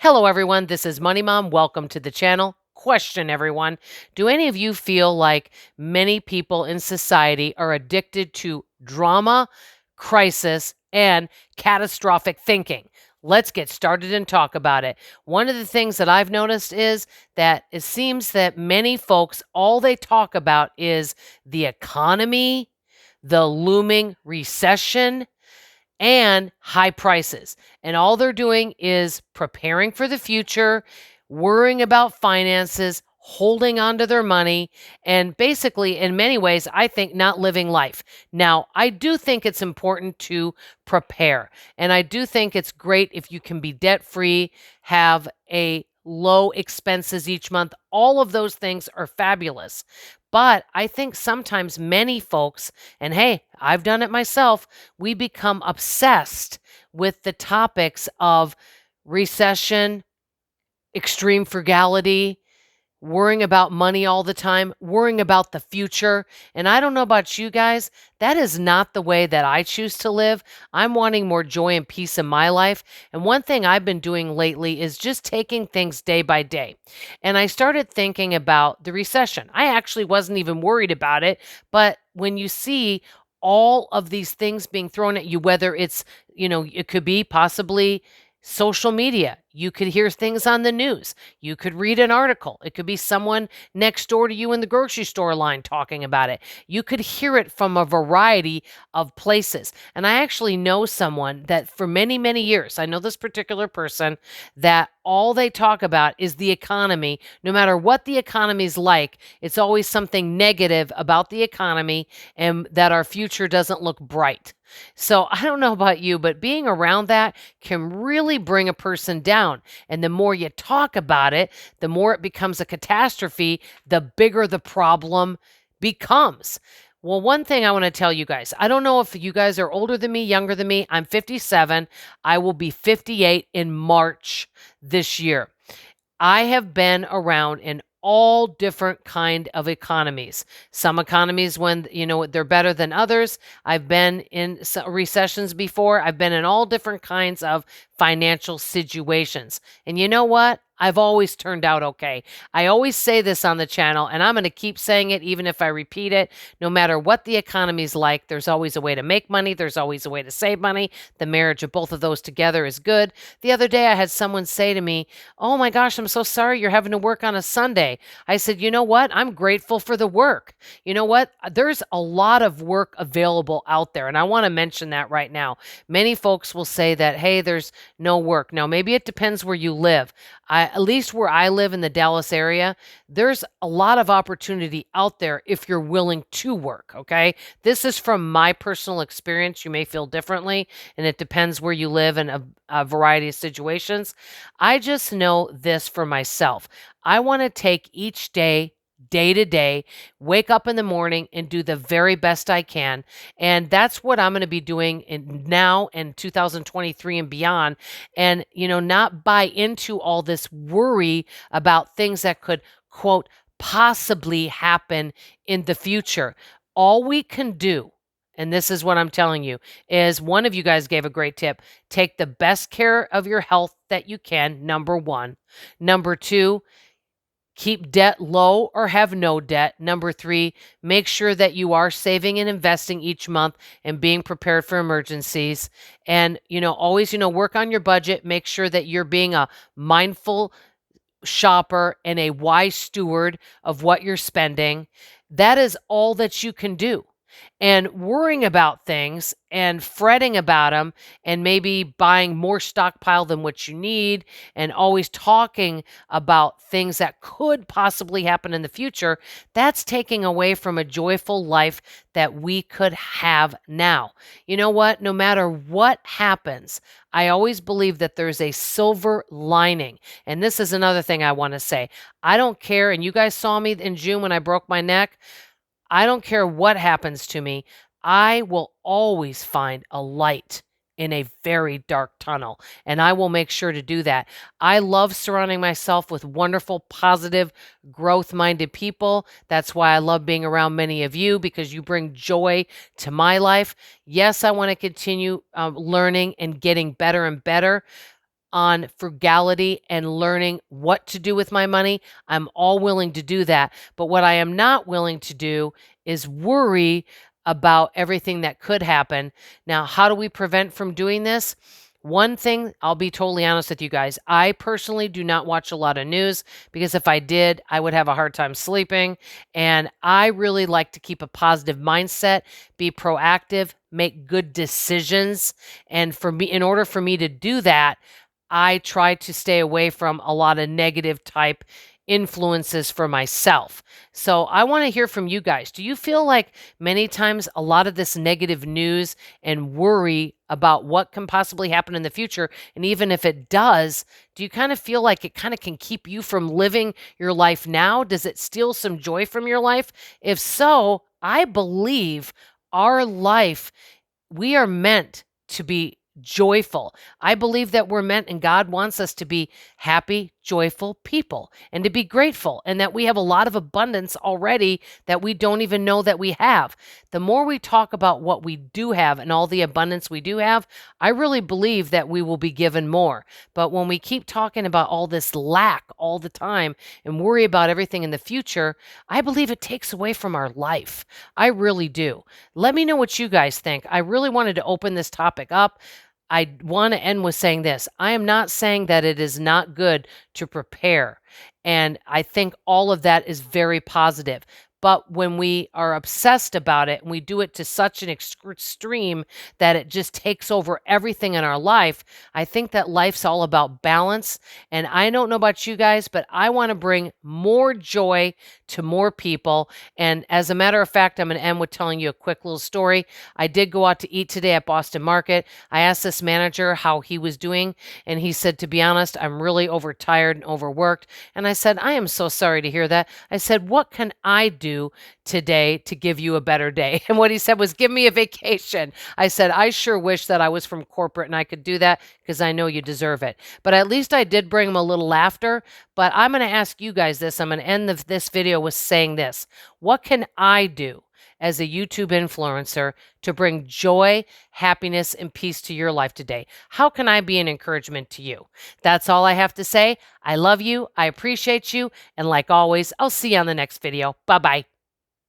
Hello, everyone. This is Money Mom. Welcome to the channel. Question, everyone. Do any of you feel like many people in society are addicted to drama, crisis, and catastrophic thinking? Let's get started and talk about it. One of the things that I've noticed is that it seems that many folks, all they talk about is the economy, the looming recession, and high prices. And all they're doing is preparing for the future, worrying about finances, holding on to their money, and basically, in many ways, I think not living life. Now, I do think it's important to prepare. And I do think it's great if you can be debt free, have a low expenses each month. All of those things are fabulous. But I think sometimes many folks, and hey, I've done it myself, we become obsessed with the topics of recession, extreme frugality, worrying about money all the time, worrying about the future. And I don't know about you guys, that is not the way that I choose to live. I'm wanting more joy and peace in my life. And one thing I've been doing lately is just taking things day by day. And I started thinking about the recession. I actually wasn't even worried about it, but when you see all of these things being thrown at you, whether it's, it could be possibly social media. You could hear things on the news. You could read an article. It could be someone next door to you in the grocery store line talking about it. You could hear it from a variety of places. And I actually know someone that for many, many years, I know this particular person, that all they talk about is the economy. No matter what the economy's like, it's always something negative about the economy and that our future doesn't look bright. So I don't know about you, but being around that can really bring a person down. And the more you talk about it, the more it becomes a catastrophe, the bigger the problem becomes. Well, one thing I want to tell you guys, I don't know if you guys are older than me, younger than me. I'm 57. I will be 58 in March this year. I have been around in all different kind of economies. Some economies, when they're better than others. I've been in recessions before. I've been in all different kinds of financial situations. And you know what? I've always turned out okay. I always say this on the channel, and I'm going to keep saying it even if I repeat it. No matter what the economy's like, there's always a way to make money. There's always a way to save money. The marriage of both of those together is good. The other day, I had someone say to me, "Oh my gosh, I'm so sorry you're having to work on a Sunday." I said, "You know what? I'm grateful for the work. You know what? There's a lot of work available out there." And I want to mention that right now. Many folks will say that, hey, there's no work. Now, maybe it depends where you live. At least where I live in the Dallas area, there's a lot of opportunity out there if you're willing to work, okay? This is from my personal experience. You may feel differently, and it depends where you live in a variety of situations. I just know this for myself. I want to take each day, day to day, wake up in the morning and do the very best I can. And that's what I'm going to be doing now in 2023 and beyond. And, not buy into all this worry about things that could, quote, possibly happen in the future. All we can do, and this is what I'm telling you, is one of you guys gave a great tip. Take the best care of your health that you can, number one. Number two, keep debt low or have no debt. Number three, make sure that you are saving and investing each month and being prepared for emergencies. And, always, work on your budget. Make sure that you're being a mindful shopper and a wise steward of what you're spending. That is all that you can do. And worrying about things and fretting about them and maybe buying more stockpile than what you need and always talking about things that could possibly happen in the future, that's taking away from a joyful life that we could have now. You know what? No matter what happens, I always believe that there's a silver lining. And this is another thing I want to say. I don't care, and you guys saw me in June when I broke my neck. I don't care what happens to me. I will always find a light in a very dark tunnel, and I will make sure to do that. I love surrounding myself with wonderful, positive, growth-minded people. That's why I love being around many of you, because you bring joy to my life. Yes, I want to continue learning and getting better and better. on frugality and learning what to do with my money. I'm all willing to do that. But what I am not willing to do is worry about everything that could happen. Now, how do we prevent from doing this? One thing, I'll be totally honest with you guys. I personally do not watch a lot of news because if I did, I would have a hard time sleeping. And I really like to keep a positive mindset, be proactive, make good decisions. And for me, in order for me to do that, I try to stay away from a lot of negative type influences for myself. So I want to hear from you guys. Do you feel like many times a lot of this negative news and worry about what can possibly happen in the future, and even if it does, do you kind of feel like it kind of can keep you from living your life now? Does it steal some joy from your life? If so, I believe our life, we are meant to be joyful. I believe that we're meant and God wants us to be happy, joyful people and to be grateful, and that we have a lot of abundance already that we don't even know that we have. The more we talk about what we do have and all the abundance we do have, I really believe that we will be given more. But when we keep talking about all this lack all the time and worry about everything in the future, I believe it takes away from our life. I really do. Let me know what you guys think. I really wanted to open this topic up. I want to end with saying this. I am not saying that it is not good to prepare. And I think all of that is very positive. But when we are obsessed about it and we do it to such an extreme that it just takes over everything in our life, I think that life's all about balance. And I don't know about you guys, but I want to bring more joy to more people. And as a matter of fact, I'm going to end with telling you a quick little story. I did go out to eat today at Boston Market. I asked this manager how he was doing, and he said, to be honest, I'm really overtired and overworked. And I said, I am so sorry to hear that. I said, what can I do today to give you a better day? And what he said was, give me a vacation. I said, I sure wish that I was from corporate and I could do that because I know you deserve it. But at least I did bring him a little laughter. But I'm going to ask you guys this. I'm going to end this video with saying this. What can I do as a YouTube influencer to bring joy, happiness, and peace to your life today? How can I be an encouragement to you? That's all I have to say. I love you. I appreciate you. And like always, I'll see you on the next video. Bye-bye.